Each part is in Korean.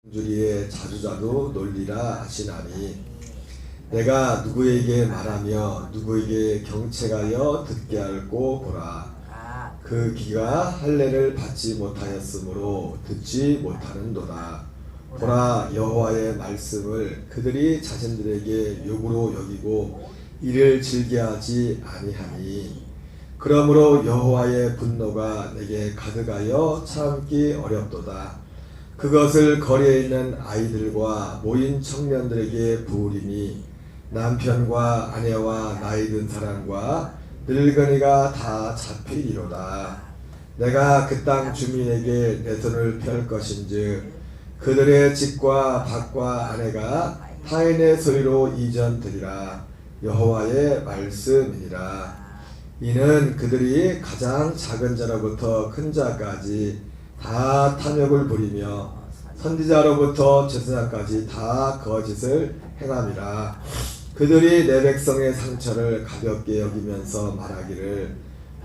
주리에 자주자주 놀리라 하시나니 내가 누구에게 말하며 누구에게 경책하여 듣게 할꼬 보라. 그 귀가 할례를 받지 못하였으므로 듣지 못하는도다. 보라, 여호와의 말씀을 그들이 자신들에게 욕으로 여기고 이를 즐겨하지 아니하니 그러므로 여호와의 분노가 내게 가득하여 참기 어렵도다. 그것을 거리에 있는 아이들과 모인 청년들에게 부으리니 남편과 아내와 나이든 사람과 늙은이가 다 잡히리로다. 내가 그 땅 주민에게 내 손을 펼 것인즉 그들의 집과 밭과 아내가 타인의 소유로 이전되리라. 여호와의 말씀이니라. 이는 그들이 가장 작은 자로부터 큰 자까지 다 탐욕을 부리며 선지자로부터 제사장까지 다 거짓을 행함이라. 그들이 내 백성의 상처를 가볍게 여기면서 말하기를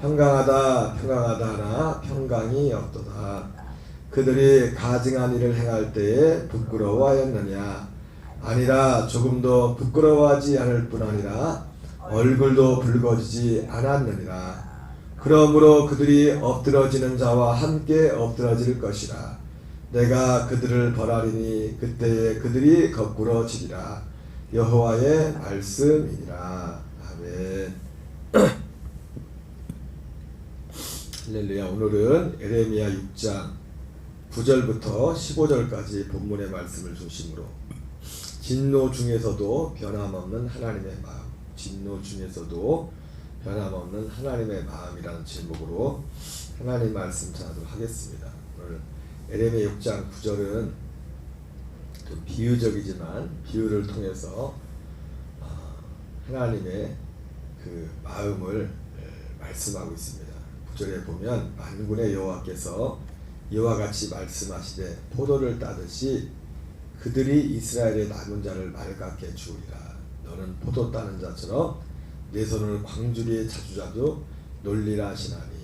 평강하다 평강하다 하나 평강이 없도다. 그들이 가증한 일을 행할 때에 부끄러워하였느냐? 아니라 조금도 부끄러워하지 않을 뿐 아니라 얼굴도 붉어지지 않았느니라. 그러므로 그들이 엎드러지는 자와 함께 엎드러질 것이라. 내가 그들을 벌하리니 그때에 그들이 거꾸로 지리라. 여호와의 말씀이니라. 아멘. 할렐루야. 오늘은 에레미야 6장 9절부터 15절까지 본문의 말씀을 중심으로 진노 중에서도 변함없는 하나님의 마음, 진노 중에서도 변함없는 하나님의 마음이라는 제목으로 하나님 말씀 전하도록 하겠습니다. 오늘 에레미야 6장 9절은 좀 비유적이지만 비유를 통해서 하나님의 그 마음을 말씀하고 있습니다. 9절에 보면 만군의 여호와께서 이와 같이 말씀하시되 포도를 따듯이 그들이 이스라엘의 남은 자를 말갛게 주우리라. 너는 포도 따는 자처럼 내 손을 광주리에 자주자주 놀리라 하시나니.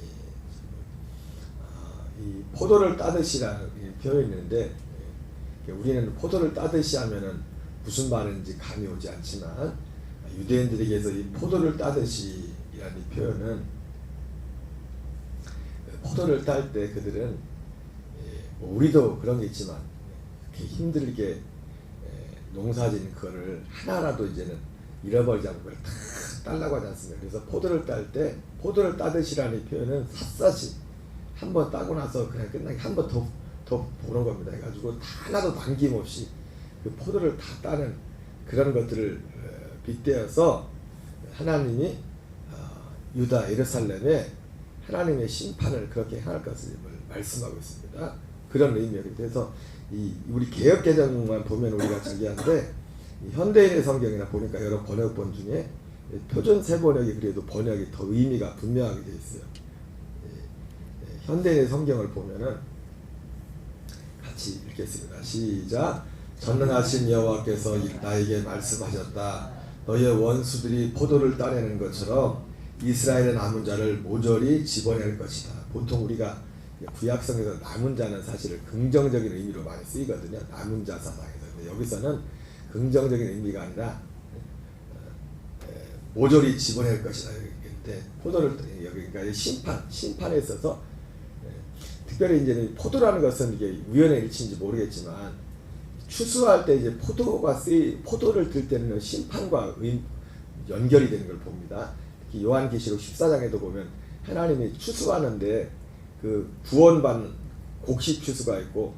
이 포도를 따듯이라는 표현이 있는데 우리는 포도를 따듯이 하면은 무슨 말인지 감이 오지 않지만 유대인들에게서 이 포도를 따듯이라는 이 표현은 포도를 딸 때 그들은 우리도 그런 게 있지만 이렇게 힘들게 농사진 그거를 하나라도 이제는 잃어버리지 않고 그걸 다 따려고 하지 않습니까? 그래서 포도를 딸 때 포도를 따듯이라는 이 표현은 샅샅이 한번 따고 나서 그냥 끝나게 한 번 더 보는 겁니다. 해가지고 하나도 남김없이 그 포도를 다 따는 그런 것들을 빗대어서 하나님이 유다 예루살렘에 하나님의 심판을 그렇게 행할 것을 말씀하고 있습니다. 그런 의미예요. 그래서 이 우리 개역개정만 보면 우리가 저기한데 현대인의 성경이나 보니까 여러 번역본 중에 표준 세번역이 그래도 번역이 더 의미가 분명하게 되어 있어요. 현대인의 성경을 보면은 같이 읽겠습니다. 시작. 전능하신 여호와께서 나에게 말씀하셨다. 너의 원수들이 포도를 따내는 것처럼 이스라엘의 남은 자를 모조리 집어낼 것이다. 보통 우리가 구약성에서 남은 자는 사실 긍정적인 의미로 많이 쓰이거든요. 남은 자 사상에서. 근데 여기서는 긍정적인 의미가 아니라 모조리 집어낼 것이다. 근데 포도를 그러니까 심판에 있어서 특별히 이제 포도라는 것은 이게 우연의 일치인지 모르겠지만 추수할 때 이제 포도를 들 때는 심판과 연결이 되는 걸 봅니다. 특히 요한계시록 14장에도 보면 하나님이 추수하는데 그 구원받는 곡식 추수가 있고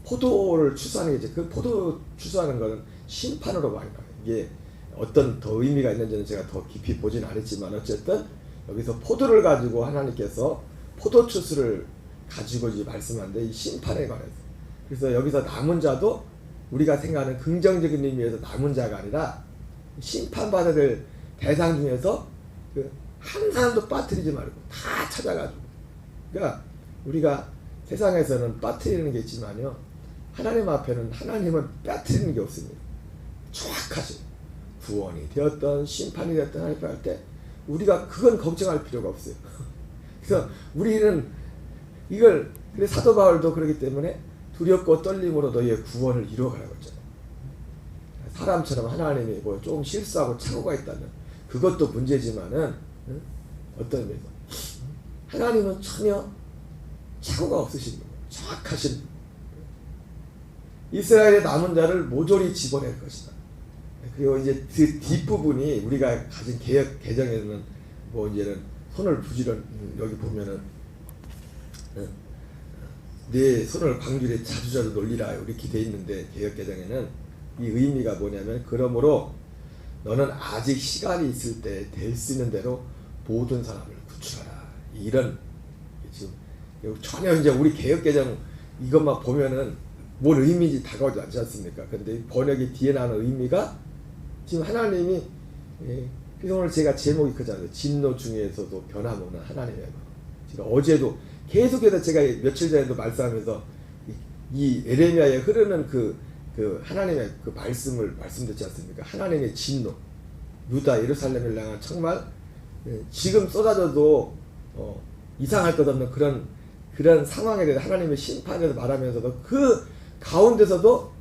포도를 추수하는 게 이제 그 포도 추수하는 거는 심판으로 많이 나와요. 이게 어떤 더 의미가 있는지는 제가 더 깊이 보진 않았지만 어쨌든 여기서 포도를 가지고 하나님께서 포도 추수를 가지고 이제 말씀하는데 이 심판에 관해서. 그래서 여기서 남은 자도 우리가 생각하는 긍정적인 의미에서 남은 자가 아니라 심판받아야 될 대상 중에서 한 사람도 빠뜨리지 말고 다 찾아가지고. 그러니까 우리가 세상에서는 빠뜨리는 게 있지만요. 하나님 앞에는 하나님은 빠뜨리는 게 없습니다. 정확하죠. 구원이 되었던 심판이 되었던 하나님 할 때 우리가 그건 걱정할 필요가 없어요. 그래서 우리는 이걸 사도 바울도 그렇기 때문에 두렵고 떨림으로 너희의 구원을 이루어가라고 했잖아요. 사람처럼 하나님이 뭐 조금 실수하고 착오가 있다면 그것도 문제지만은 어떤 의미에서 하나님은 전혀 착오가 없으신 분이에요. 정확하신 분. 이스라엘의 남은 자를 모조리 집어낼 것이다. 그리고 이제 그 뒷부분이 우리가 가진 개혁 개정에는 뭐 이제는 손을 부지런 여기 보면은 내 손을 광주에 자주자주 놀리라 이렇게 돼 있는데 개혁 개정에는 이 의미가 뭐냐면 그러므로 너는 아직 시간이 있을 때 될 수 있는 대로 모든 사람을 구출하라. 이런 지금 전혀 이제 우리 개혁 개정 이것만 보면은 뭘 의미인지 다가오지 않지 않습니까? 근데 번역이 뒤에 나오는 의미가 지금 하나님이 그래서 오늘 제가 제목이 그잖아요. 진노 중에서도 변함없는 하나님의 마음. 제가 어제도 계속해서 제가 며칠 전에도 말씀하면서 이 에레미야에 흐르는 그 하나님의 그 말씀을 말씀드렸지 않습니까? 하나님의 진노, 유다 예루살렘을 향한 정말 지금 쏟아져도 이상할 것 없는 그런 상황에 대해서 하나님의 심판에 대해서 말하면서도 그 가운데서도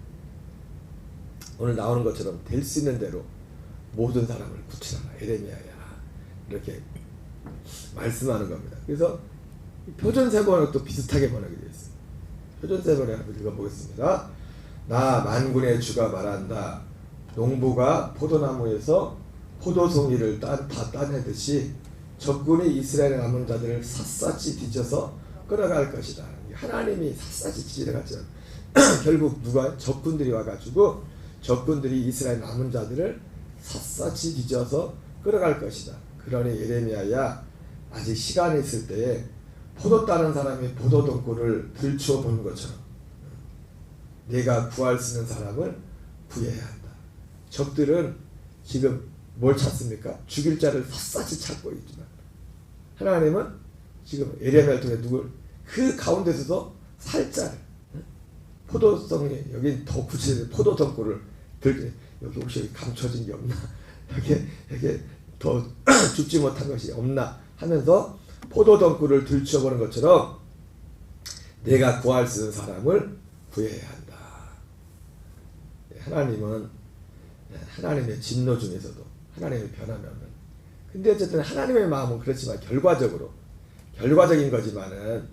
오늘 나오는 것처럼 될 수 있는 대로 모든 사람을 구출하라. 에레미야야 이렇게 말씀하는 겁니다. 그래서 표준 세번은 또 비슷하게 번역이 되어 있습니다. 표준 세번에 한번 읽어보겠습니다. 나 만군의 주가 말한다. 농부가 포도나무에서 포도송이를 다 따내듯이 적군이 이스라엘의 남은 자들을 샅샅이 뒤져서 끌어갈 것이다. 하나님이 샅샅이 뒤져갔죠. 결국 누가 적군들이 와가지고 적군들이 이스라엘 남은 자들을 샅샅이 뒤져서 끌어갈 것이다. 그러니 예레미야야 아직 시간이 있을 때에 포도 따는 사람이 포도 덩굴을 들추어 보는 것처럼 내가 구할 수 있는 사람을 구해야 한다. 적들은 지금 뭘 찾습니까? 죽일 자를 샅샅이 찾고 있지만 하나님은 지금 예레미야를 통해 누굴 그 가운데서도 살짝 포도성이 여기 더 구체적으로 포도 덩굴을 여기 혹시 감춰진 게 없나? 여기 더 죽지 못한 것이 없나? 하면서 포도 덩굴을 들추어보는 것처럼 내가 구할 수 있는 사람을 구해야 한다. 하나님은 하나님의 진노 중에서도 하나님의 변함이 없는. 근데 어쨌든 하나님의 마음은 그렇지만 결과적인 거지만은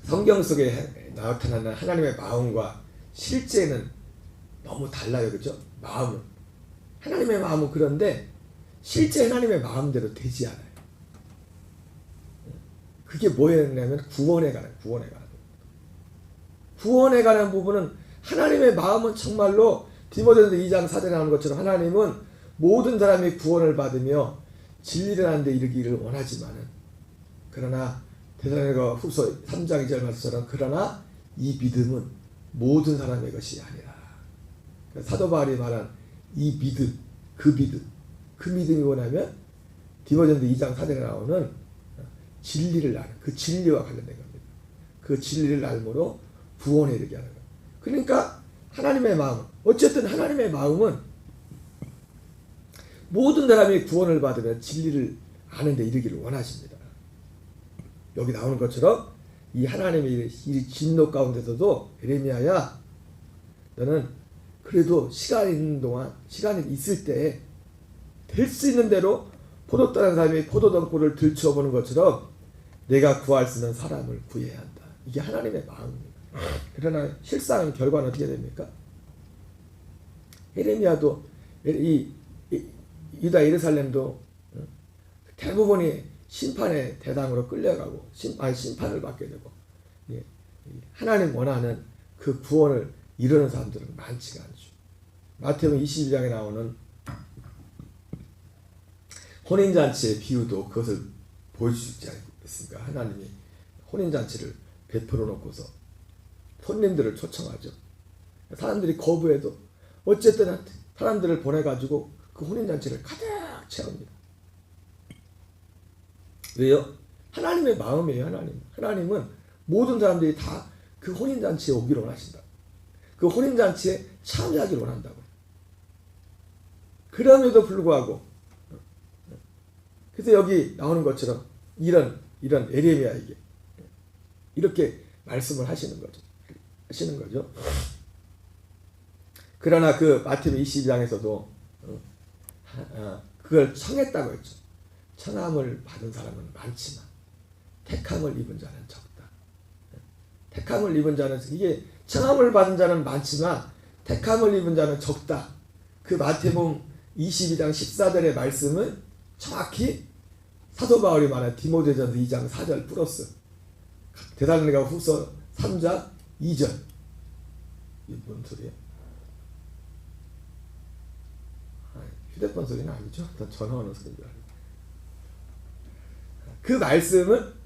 성경 속에 나타나는 하나님의 마음과 실제는 너무 달라요. 그죠? 마음은. 하나님의 마음은 그런데 실제 하나님의 마음대로 되지 않아요. 그게 뭐였냐면 구원에 관한 부분은 하나님의 마음은 정말로 디모데전서 2장 4절에 나오는 것처럼 하나님은 모든 사람이 구원을 받으며 진리를 하는 데 이르기를 원하지만은 그러나 데살로니가 후서 3장 2절 말씀처럼 그러나 이 믿음은 모든 사람의 것이 아니라 사도 바울이 말한 이 믿음 그 믿음이 뭐냐면 디모데전서 2장 4절에 나오는 진리를 아는 그 진리와 관련된 겁니다. 그 진리를 알므로 구원에 이르게 하는 겁니다. 그러니까 하나님의 마음 어쨌든 하나님의 마음은 모든 사람이 구원을 받으면 진리를 아는 데 이르기를 원하십니다. 여기 나오는 것처럼 이 하나님의 이 진노 가운데서도 예레미야야 너는 그래도 시간이 있을 때 될 수 있는 대로 포도 따는 사람이 포도 덩굴을 들추어보는 것처럼 내가 구할 수 있는 사람을 구해야 한다. 이게 하나님의 마음입니다. 그러나 실상 결과는 어떻게 됩니까? 예레미야도 이 유다 예루살렘도 대부분이 심판의 대상으로 끌려가고 심판을 받게 되고 하나님 원하는 그 구원을 이루는 사람들은 많지가 않죠. 마태복음 22장에 나오는 혼인잔치의 비유도 그것을 보여주지 않습니까? 하나님이 혼인잔치를 베풀어 놓고서 손님들을 초청하죠. 사람들이 거부해도 어쨌든 사람들을 보내가지고 그 혼인잔치를 가득 채웁니다. 왜요? 하나님의 마음이에요. 하나님은 모든 사람들이 다 그 혼인잔치에 오기를 원하신다. 그 혼인잔치에 참여하기를 원한다고. 그럼에도 불구하고 그래서 여기 나오는 것처럼 이런 예레미야에게 이렇게 말씀을 하시는 거죠. 그러나 그 마태복음 22장에서도 그걸 청했다고 했죠. 청함을 받은 사람은 많지만 택함을 입은 자는 적다. 택함을 입은 자는, 이게 청함을 받은 자는 많지만 택함을 입은 자는 적다. 그 마태복음 22장 14절의 말씀은 정확히 사도 바울이 말한 디모데전서 2장 4절 플러스 데살로니가 후서 3장 2절. 이게 뭔 소리예요? 휴대폰 소리는 아니죠. 전화 오는 소리인 줄 알아요. 그 말씀은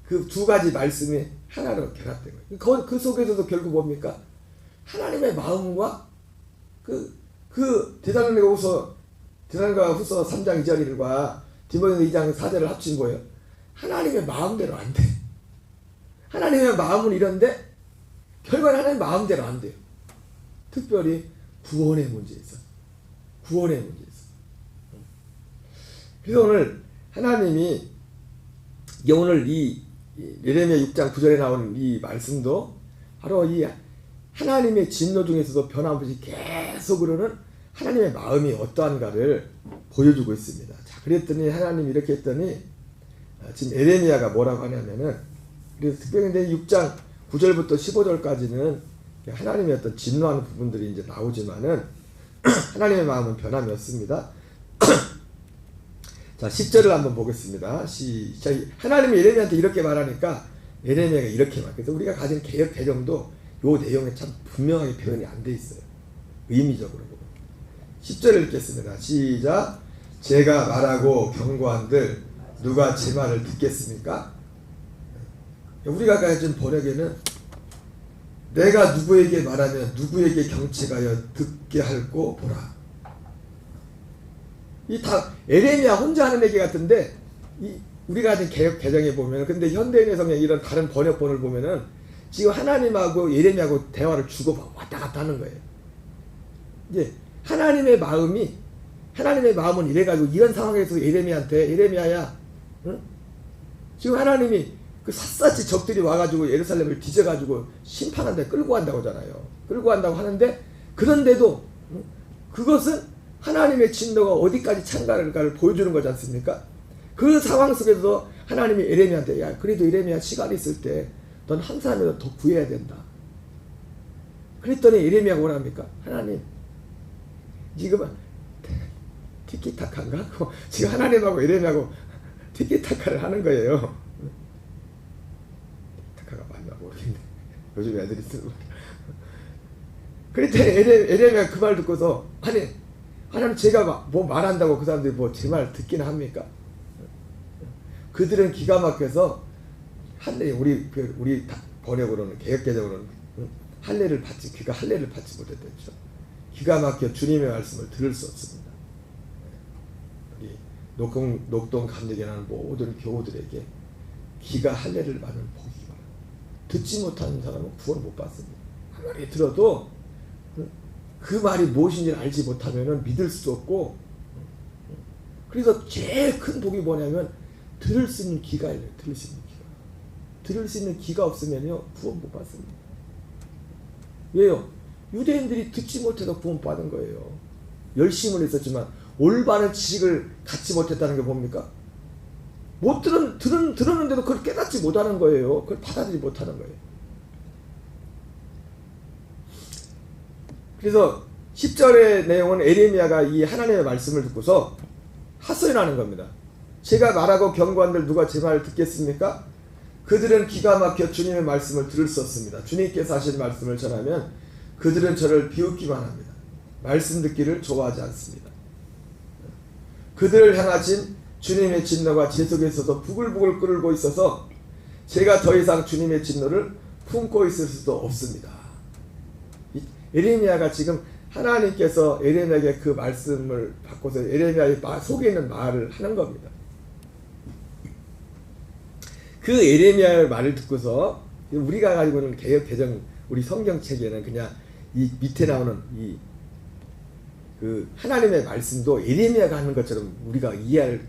그 두 가지 말씀이 하나로 결합된 거예요. 그 속에서도 결국 뭡니까? 하나님의 마음과 그 데살로니가 후서 3장 2절과 디모데 2장 4절을 합친 거예요. 하나님의 마음대로 안 돼. 하나님의 마음은 이런데 결과는 하나님의 마음대로 안 돼요. 특별히 구원의 문제에서. 그래서 오늘 하나님이 오늘 이 예레미야 6장 9절에 나오는 이 말씀도 바로 이 하나님의 진노 중에서도 변함없이 계속으로는 하나님의 마음이 어떠한가를 보여주고 있습니다. 자, 그랬더니 하나님이 이렇게 했더니 지금 예레미야가 뭐라고 하냐면은, 그래서 특별히 6장 9절부터 15절까지는 하나님의 어떤 진노하는 부분들이 이제 나오지만은 하나님의 마음은 변함이 없습니다. 자, 10절을 한번 보겠습니다. 시작. 하나님이 예레미야한테 이렇게 말하니까 예레미야가 이렇게 말. 그래서 우리가 가진 개역 개정도 요 내용에 참 분명하게 표현이 안 돼 있어요. 의미적으로 보면. 10절을 읽겠습니다. 시작. 제가 말하고 경고한들 누가 제 말을 듣겠습니까? 우리가 가진 번역에는 내가 누구에게 말하면 누구에게 경책하여 듣게 할꼬 보라. 이 다 예레미야 혼자 하는 얘기 같은데, 우리가 가진 개역 개정에 보면, 근데 현대인의 성경 이런 다른 번역본을 보면은 지금 하나님하고 예레미야하고 대화를 주고 왔다 갔다 하는 거예요. 이제 하나님의 마음은 이래가지고 이런 상황에서 예레미야야, 응? 지금 하나님이 그 샅샅이 적들이 와가지고 예루살렘을 뒤져가지고 심판한데 끌고 간다고 하잖아요. 끌고 간다고 하는데, 그런데도 그것은 하나님의 진노가 어디까지 찬가를 보여주는 거지 않습니까? 그 상황 속에서 하나님이 예레미야한테, 야, 그래도 예레미야 시간이 있을 때 넌 한 사람이라도 더 구해야 된다. 그랬더니 예레미야가 뭐랍니까? 하나님, 지금 티키타카인가? 지금 하나님하고 예레미야하고 티키타카를 하는 거예요. 티키타카가 맞나 모르겠네. 요즘 애들이 쓰는 거. 그랬더니 예레미야가 그 말 듣고서, 하나님, 제가 뭐 말한다고 그 사람들이 뭐 제 말 듣기는 합니까? 그들은 기가 막혀서 우리 번역으로는, 개혁개정으로는 할례를 받지 못했죠. 기가 막혀 주님의 말씀을 들을 수 없습니다. 우리 녹동 감리교에 나는 모든 교우들에게 기가 할례를 받는 복이 바랍니다. 듣지 못하는 사람은 구원 못 받습니다. 아무리 들어도 그 말이 무엇인지 알지 못하면 믿을 수도 없고, 그래서 제일 큰 복이 뭐냐면 들을 수 있는 귀가 있어요. 들을 수 있는 귀가 없으면요 구원 못 받습니다. 왜요? 유대인들이 듣지 못해서 구원 받은 거예요. 열심을 했었지만 올바른 지식을 갖지 못했다는 게 뭡니까? 못 들었는데도 그걸 깨닫지 못하는 거예요. 그걸 받아들이지 못하는 거예요. 그래서 10절의 내용은 예레미야가 이 하나님의 말씀을 듣고서 하소연하는 겁니다. 제가 말하고 경고한들 누가 제 말을 듣겠습니까? 그들은 기가 막혀 주님의 말씀을 들을 수 없습니다. 주님께서 하신 말씀을 전하면 그들은 저를 비웃기만 합니다. 말씀 듣기를 좋아하지 않습니다. 그들을 향하신 주님의 진노가 제 속에서도 부글부글 끓고 있어서 제가 더 이상 주님의 진노를 품고 있을 수도 없습니다. 예레미야가 지금 하나님께서 예레미야에게 그 말씀을 받고서 예레미야의 속에 있는 말을 하는 겁니다. 그 예레미야의 말을 듣고서 우리가 가지고 있는 개역 개정 우리 성경책에는 그냥 이 밑에 나오는 그 하나님의 말씀도 예레미야가 하는 것처럼 우리가 이해할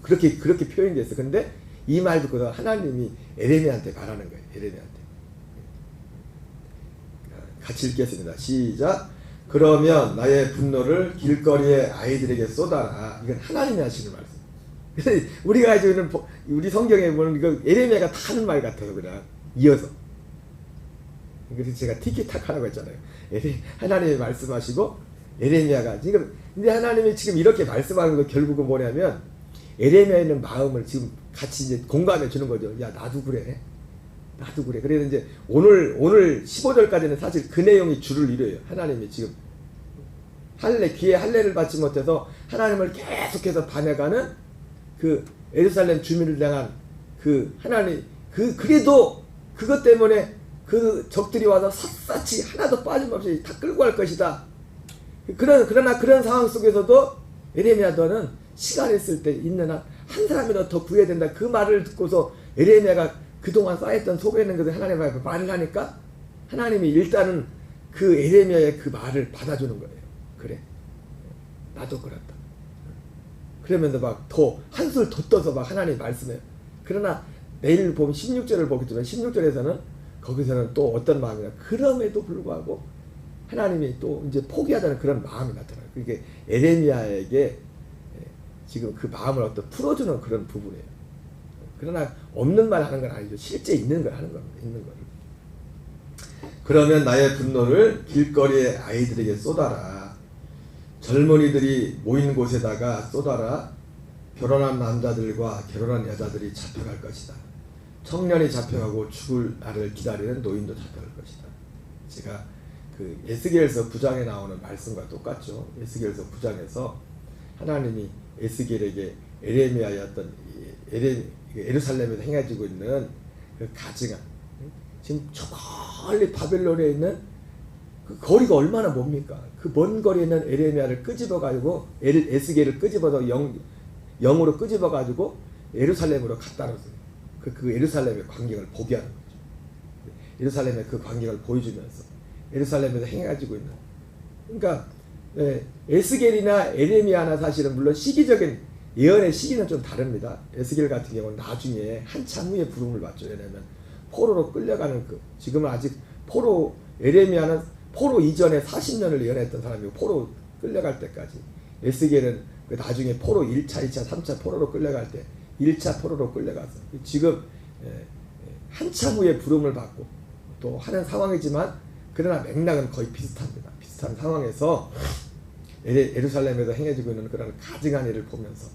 그렇게 표현되어 있어요. 근데 이 말 듣고서 하나님이 예레미야한테 말하는 거예요. 에레미야한테. 같이 읽겠습니다. 시작. 그러면 나의 분노를 길거리의 아이들에게 쏟아라. 이건 하나님이 하시는 말씀. 우리가 가지고 있는 우리 성경에 보면 이거 에레미야가 다 하는 말 같아요. 그냥 이어서. 그래서 제가 티키타카라고 했잖아요. 하나님이 말씀하시고 에레미야가 지금, 근데 하나님이 지금 이렇게 말씀하는 거 결국은 뭐냐면 에레미야에 있는 마음을 지금 같이 이제 공감해 주는 거죠. 야, 나도 그래. 나도 그래. 그래서 이제 오늘 15절까지는 사실 그 내용이 주를 이뤄요. 하나님이 지금 귀에 할례를 받지 못해서 하나님을 계속해서 반해가는 그 예루살렘 주민을 향한 그 하나님, 그래도 그것 때문에 그 적들이 와서 샅샅이 하나도 빠짐없이 다 끌고 갈 것이다. 그러나 그런 상황 속에서도 에레미야도는 시간이 있을 때 있는 한 사람이라도 더 구해야 된다. 그 말을 듣고서 에레미야가 그동안 쌓였던 속에 있는 것을 하나님 앞에 말을 하니까 하나님이 일단은 그 에레미야의 그 말을 받아주는 거예요. 그래, 나도 그렇다. 그러면서 막 더 한술 더 떠서 막 하나님 말씀해요. 그러나 내일 보면 16절을 보겠지만 16절에서는 거기서는 또 어떤 마음이냐. 그럼에도 불구하고 하나님이 또 이제 포기하다는 그런 마음이 나타나요. 그게 에레미야에게 지금 그 마음을 어떤 풀어주는 그런 부분이에요. 그러나 없는 말 하는 건 아니죠. 실제 있는 걸 하는 겁니다. 있는 걸. 그러면 나의 분노를 길거리의 아이들에게 쏟아라. 젊은이들이 모인 곳에다가 쏟아라. 결혼한 남자들과 결혼한 여자들이 잡혀갈 것이다. 청년이 잡혀가고 죽을 날을 기다리는 노인도 잡혀갈 것이다. 제가 그 에스겔서 9장에 나오는 말씀과 똑같죠. 에스겔서 9장에서 하나님이 에스겔에게 에레미야의 어떤 예루살렘에서 행해지고 있는 그 가증한, 지금 저 멀리 바벨론에 있는 그 거리가 얼마나 멉니까? 그 먼 거리에 있는 에레미야를 끄집어 가지고 에스겔을 끄집어서 영으로 끄집어 가지고 예루살렘으로 갖다 놨어요. 그 예루살렘의 광경을 보게 하는 거죠. 예루살렘의 그 광경을 보여주면서 예루살렘에서 행해가지고 있는, 그러니까 에스겔이나 에레미야나 사실은 물론 시기적인 예언의 시기는 좀 다릅니다. 에스겔 같은 경우는 나중에 한참 후에 부름을 받죠. 왜냐하면 포로로 끌려가는 지금은 아직 에레미야는 포로 이전에 40년을 예언했던 사람이고 포로 끌려갈 때까지, 에스겔은 그 나중에 포로 1차, 2차, 3차 포로로 끌려갈 때 1차 포로로 끌려가서 지금 한참 후에 부름을 받고 또 하는 상황이지만 그러나 맥락은 거의 비슷합니다. 비슷한 상황에서 예루살렘에서 행해지고 있는 그런 가증한 일을 보면서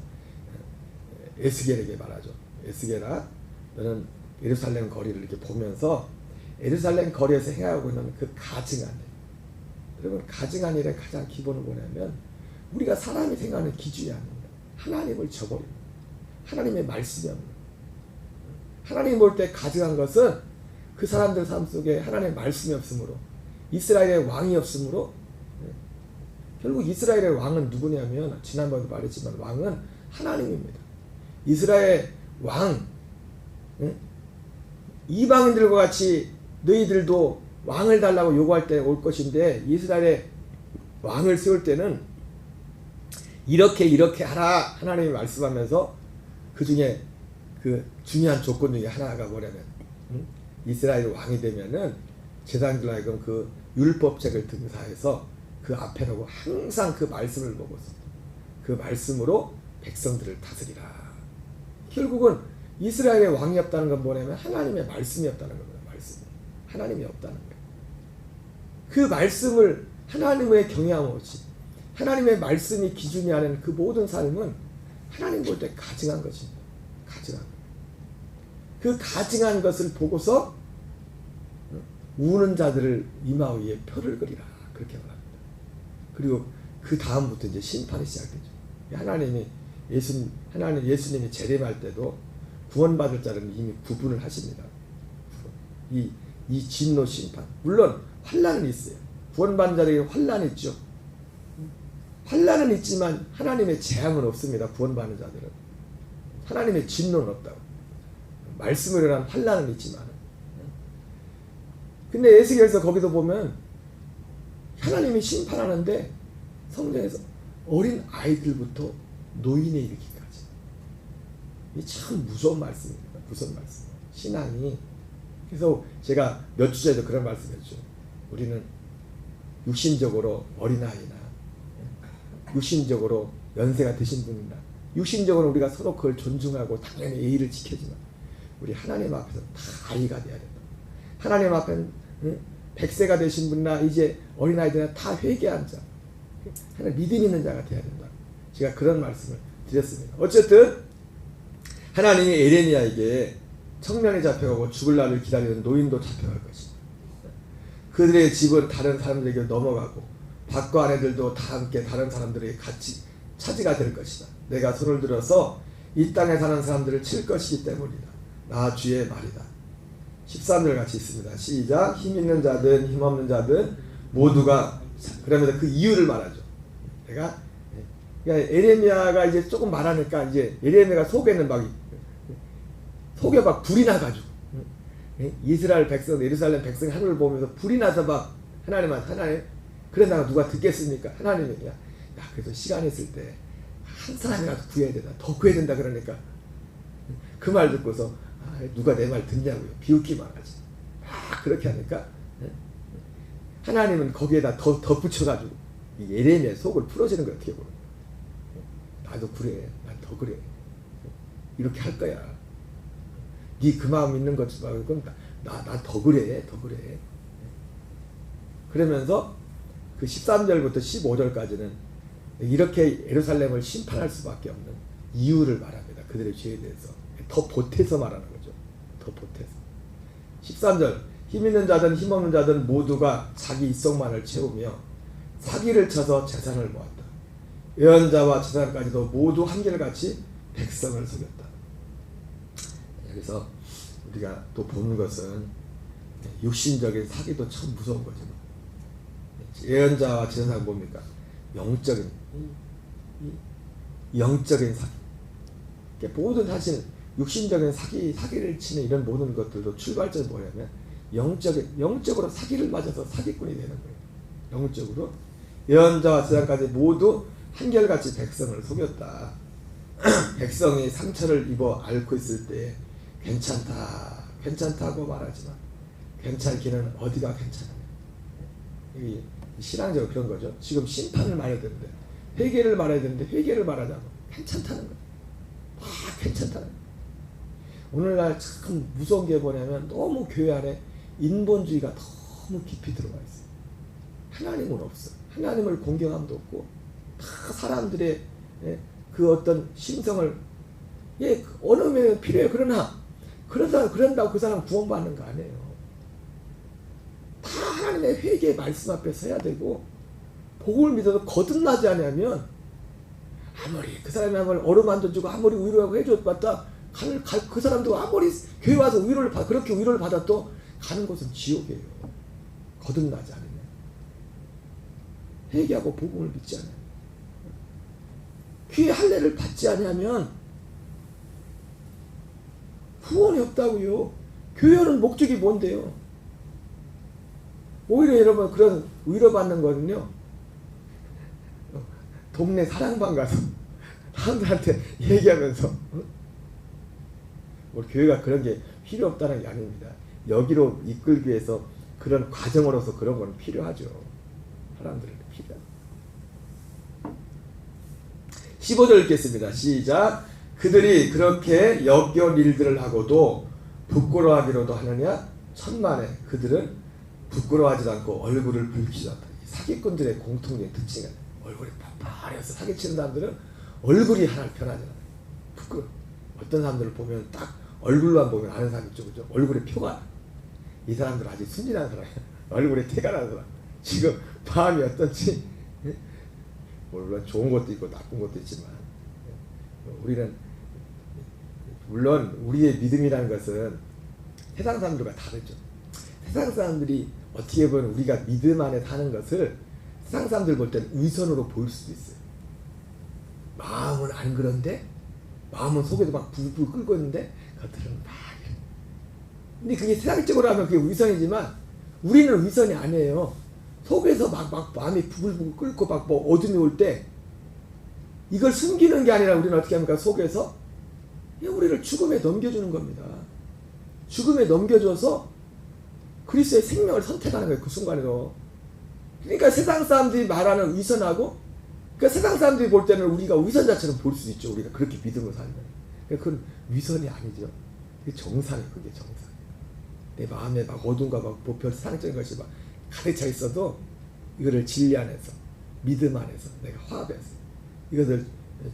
에스겔에게 말하죠. 에스겔아, 너는 예루살렘 거리를 이렇게 보면서 예루살렘 거리에서 행하고 있는 그 가증한 일, 여러분 가증한 일의 가장 기본은 뭐냐면 우리가 사람이 생각하는 기준이 아닙니다. 하나님을 저버립니다. 하나님의 말씀이 없는, 하나님 볼 때 가증한 것은 그 사람들 삶 속에 하나님의 말씀이 없으므로, 이스라엘의 왕이 없으므로, 결국 이스라엘의 왕은 누구냐면 지난번에도 말했지만 왕은 하나님입니다. 이스라엘 왕, 이방인들과 같이 너희들도 왕을 달라고 요구할 때 올 것인데, 이스라엘의 왕을 세울 때는 이렇게 하라 하나님이 말씀하면서 그 중에 그 중요한 조건 중에 하나가 뭐냐면 이스라엘 왕이 되면은 제사장들 하여금 그 율법책을 등사해서 그 앞에 놓고 항상 그 말씀을 보고서 그 말씀으로 백성들을 다스리라. 결국은 이스라엘의 왕이 없다는 건 뭐냐면 하나님의 말씀이 없다는 겁니다. 말씀이. 하나님이 없다는 거예요. 그 말씀을 하나님의 경외함 없이 하나님의 말씀이 기준이 하는 그 모든 삶은 하나님 볼 때 가증한 것입니다. 가증한 것. 그 가증한 것을 보고서 우는 자들을 이마 위에 표를 그리라. 그렇게 말합니다. 그리고 그 다음부터 이제 심판이 시작되죠. 예수님이 재림할 때도 구원받을 자는 이미 구분을 하십니다. 이 진노 심판. 물론 환난은 있어요. 구원받는 자들에게 환난이 있죠. 환난은 있지만 하나님의 재앙은 없습니다. 구원받는 자들은. 하나님의 진노는 없다고. 말씀을 위한 환난은 있지만. 근데 에스겔서 거기서 보면 하나님이 심판하는데 성경에서 어린 아이들부터 노인에 이르기까지. 이 참 무서운 말씀입니다. 무서운 말씀. 신앙이 그래서 제가 몇 주 전에도 그런 말씀했죠. 우리는 육신적으로 어린아이나 육신적으로 연세가 드신 분이나 육신적으로 우리가 서로 그걸 존중하고 당연히 예의를 지켜지만 우리 하나님 앞에서 다 아이가 돼야 된다. 하나님 앞에는 100세가 되신 분이나 이제 어린아이들이나 다 회개한 자, 하나님 믿음 있는 자가 돼야 된다. 제가 그런 말씀을 드렸습니다. 어쨌든 하나님이 에레미야에게 청년이 잡혀가고 죽을 날을 기다리는 노인도 잡혀갈 것이다. 그들의 집은 다른 사람들에게 넘어가고 밭과 아내들도 다 함께 다른 사람들에게 같이 차지가 될 것이다. 내가 손을 들어서 이 땅에 사는 사람들을 칠 것이기 때문이다. 나 주의 말이다. 13절 같이 있습니다. 시작. 힘 있는 자든 힘 없는 자든 모두가, 그러면서 그 이유를 말하죠. 그러니까 에레미야가 이제 조금 말하니까 이제 에레미야가 속에는 속에 막 불이 나가지고 이스라엘 백성, 예루살렘 백성이 하늘을 보면서 불이 나서 막 하나님 그러다가 누가 듣겠습니까? 하나님이 야 그래서 시간 있을 때 한 사람이라도 구해야 된다, 더 구해야 된다. 그러니까 그 말 듣고서 누가 내 말 듣냐고요. 비웃기만 하지. 그렇게 하니까 하나님은 거기에다 더 덧붙여가지고 이 에레미야의 속을 풀어주는 거예요. 어떻게 보면 나도 그래, 난 더 그래, 이렇게 할 거야. 네 그 마음 있는 것지 말고 나 더 그래, 더 그래. 그러면서 그 13절부터 15절까지는 이렇게 예루살렘을 심판할 수밖에 없는 이유를 말합니다. 그들의 죄에 대해서 더 보태서 말하는 거죠. 더 보태서. 13절. 힘 있는 자든 힘 없는 자든 모두가 자기 입속만을 채우며 사기를 쳐서 재산을 모았다. 예언자와 재산까지도 모두 한결같이 백성을 속였다. 여기서 우리가 또 보는 것은 육신적인 사기도 참 무서운 거죠. 예언자와 재산은 뭡니까? 영적인 사기. 그러니까 모든 사실 육신적인 사기를 치는 이런 모든 것들도 출발점이 뭐냐면 영적으로 사기를 맞아서 사기꾼이 되는 거예요. 영적으로 예언자와 재산까지 모두 한결같이 백성을 속였다. 백성이 상처를 입어 앓고 있을 때 괜찮다고 말하지만 괜찮기는 어디가 괜찮아요. 이 신앙적으로 그런 거죠. 지금 심판을 말해야 되는데 회개를 말해야 되는데 회개를 말하지 않고 괜찮다는 거예요. 다 괜찮다는 거예요. 오늘날 참 무서운 게 뭐냐면 너무 교회 안에 인본주의가 너무 깊이 들어가 있어요. 하나님은 없어. 하나님을 공경함도 없고 다 사람들의 그 어떤 심성을 어느 면에 필요해요. 그런다고 그 사람 구원받는 거 아니에요. 다 하나님의 회개의 말씀 앞에 서야 되고 복음을 믿어도 거듭나지 않으면 아무리 그 사람이 어루만져 주고 아무리 위로하고 해줬다 그 사람도 아무리 교회 와서 그렇게 위로를 받아도 가는 곳은 지옥이에요. 거듭나지 않으면, 회개하고 복음을 믿지 않으면, 귀의 할례를 받지 않으면 후원이 없다고요. 교회는 목적이 뭔데요? 오히려 여러분 그런 위로받는 거는요, 동네 사랑방 가서 사람들한테 얘기하면서 우리 교회가 그런 게 필요 없다는 게 아닙니다. 여기로 이끌기 위해서 그런 과정으로서 그런 건 필요하죠. 사람들에게 필요하죠. 15절 읽겠습니다. 시작. 그들이 그렇게 역겨운 일들을 하고도 부끄러워하기로도 하느냐? 천만에 그들은 부끄러워하지 않고 얼굴을 붉히지 않다. 사기꾼들의 공통적인 특징은 얼굴이 파파해서 사기치는 사람들은 얼굴이 하나 변하지 않아요. 어떤 사람들을 보면 딱 얼굴로만 보면 아는 사람 있죠, 그죠? 얼굴에 표가, 이 사람들 아직 순진한 사람이야. 얼굴에 태가 나는 사람. 지금 마음이 어떤지, 물론 좋은 것도 있고 나쁜 것도 있지만, 우리는 물론 우리의 믿음이라는 것은 세상 사람들과 다르죠. 세상 사람들이 어떻게 보면 우리가 믿음 안에 사는 것을 세상 사람들 볼 때는 위선으로 보일 수도 있어요. 마음은 안 그런데, 마음은 속에도 막 불불 끓고 있는데 겉으로는 막 이래. 근데 그게 세상적으로 하면 그게 위선이지만 우리는 위선이 아니에요. 속에서 막 마음이 부글부글 끓고 막 뭐 어둠이 올 때 이걸 숨기는 게 아니라 우리는 어떻게 합니까? 속에서 우리를 죽음에 넘겨주는 겁니다. 죽음에 넘겨줘서 그리스도의 생명을 선택하는 거예요. 그 순간에도. 그러니까 세상 사람들이 말하는 위선하고, 그러니까 세상 사람들이 볼 때는 우리가 위선자처럼 볼 수 있죠. 우리가 그렇게 믿음으로 사는 거예요. 그러니까 그건 위선이 아니죠. 그게 정상이에요. 그게 정상. 내 마음에 막 어둠과 막 보편 상적인 것이 막 가득 차 있어도 이거를 진리 안에서, 믿음 안에서 내가 화합해서 이것을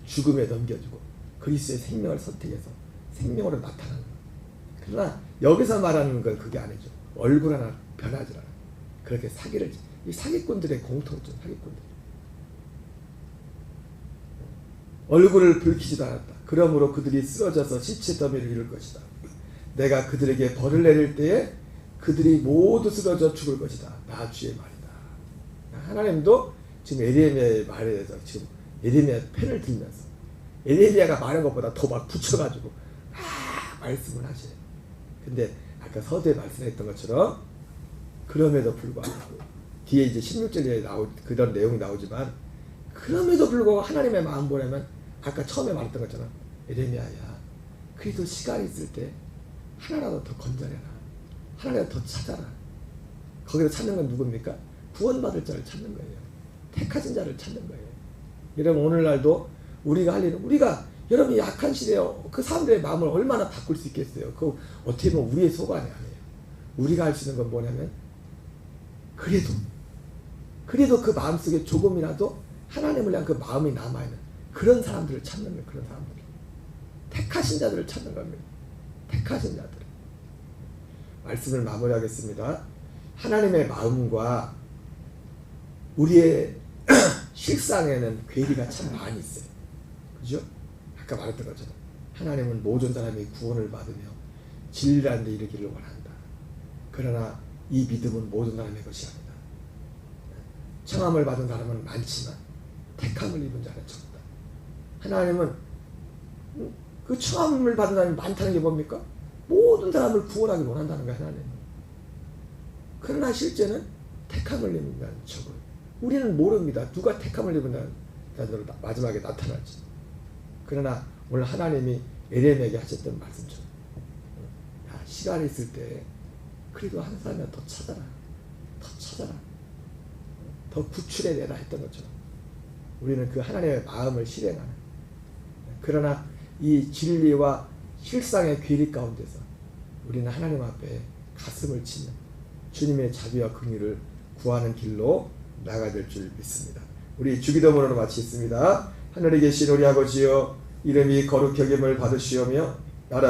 죽음에 넘겨주고 그리스도의 생명을 선택해서 생명으로 나타나는 거예요. 그러나 여기서 말하는 건 그게 아니죠. 얼굴 하나 변하지 않아요. 그렇게 사기를, 이 사기꾼들의 공통점, 사기꾼들. 얼굴을 붉히지도 않았다. 그러므로 그들이 쓰러져서 시체 더미를 이룰 것이다. 내가 그들에게 벌을 내릴 때에 그들이 모두 쓰러져 죽을 것이다. 나 주의 말이다. 하나님도 지금 에레미야의 말에 대해서 지금 에레미야 펜을 들면서 에레미야가 말한 것보다 더 막 붙여가지고 말씀을 하셔요. 근데 아까 서두에 말씀했던 것처럼 그럼에도 불구하고 뒤에 이제 16절에 그런 내용이 나오지만 그럼에도 불구하고 하나님의 마음 보려면 아까 처음에 말했던 것처럼 에레미야야 그래도 시간이 있을 때 하나라도 더 건져내라. 하나라도 더 찾아라. 거기서 찾는 건 누굽니까? 구원받을 자를 찾는 거예요. 택하신 자를 찾는 거예요. 여러분 오늘날도 우리가 할 일은 여러분이 약한 시대에 그 사람들의 마음을 얼마나 바꿀 수 있겠어요. 그거 어떻게 보면 우리의 소관이 아니에요. 우리가 할 수 있는 건 뭐냐면 그래도 그 마음속에 조금이라도 하나님을 향한 그 마음이 남아있는 그런 사람들을 찾는 거예요. 그런 사람들. 택하신 자들을 찾는 겁니다. 택하신 자들. 말씀을 마무리하겠습니다. 하나님의 마음과 우리의 실상에는 괴리가 참 많이 있어요. 그죠? 아까 말했던 것처럼 하나님은 모든 사람이 구원을 받으며 진리라는 데 이르기를 원한다. 그러나 이 믿음은 모든 사람의 것이 아니다. 청함을 받은 사람은 많지만 택함을 입은 자는 적다. 하나님은 그 청함을 받은 사람이 많다는 게 뭡니까? 모든 사람을 구원하기 원한다는 거야. 하나님은. 그러나 실제는 택함을 입은 자는 적어요. 우리는 모릅니다. 누가 택함을 입은 자들로 마지막에 나타날지. 그러나 오늘 하나님이 에레미야에게 하셨던 말씀처럼 시간이 있을 때 그래도 한 사람이나 더 찾아라. 더 구출해내라 했던 것처럼 우리는 그 하나님의 마음을 실행하는, 그러나 이 진리와 실상의 괴리 가운데서 우리는 하나님 앞에 가슴을 치는 주님의 자비와 긍휼을 구하는 길로 나가야 될 줄 믿습니다. 우리 주기도문으로 마치겠습니다. 하늘에 계신 우리 아버지여, 이름이 거룩히 여김을 받으시오며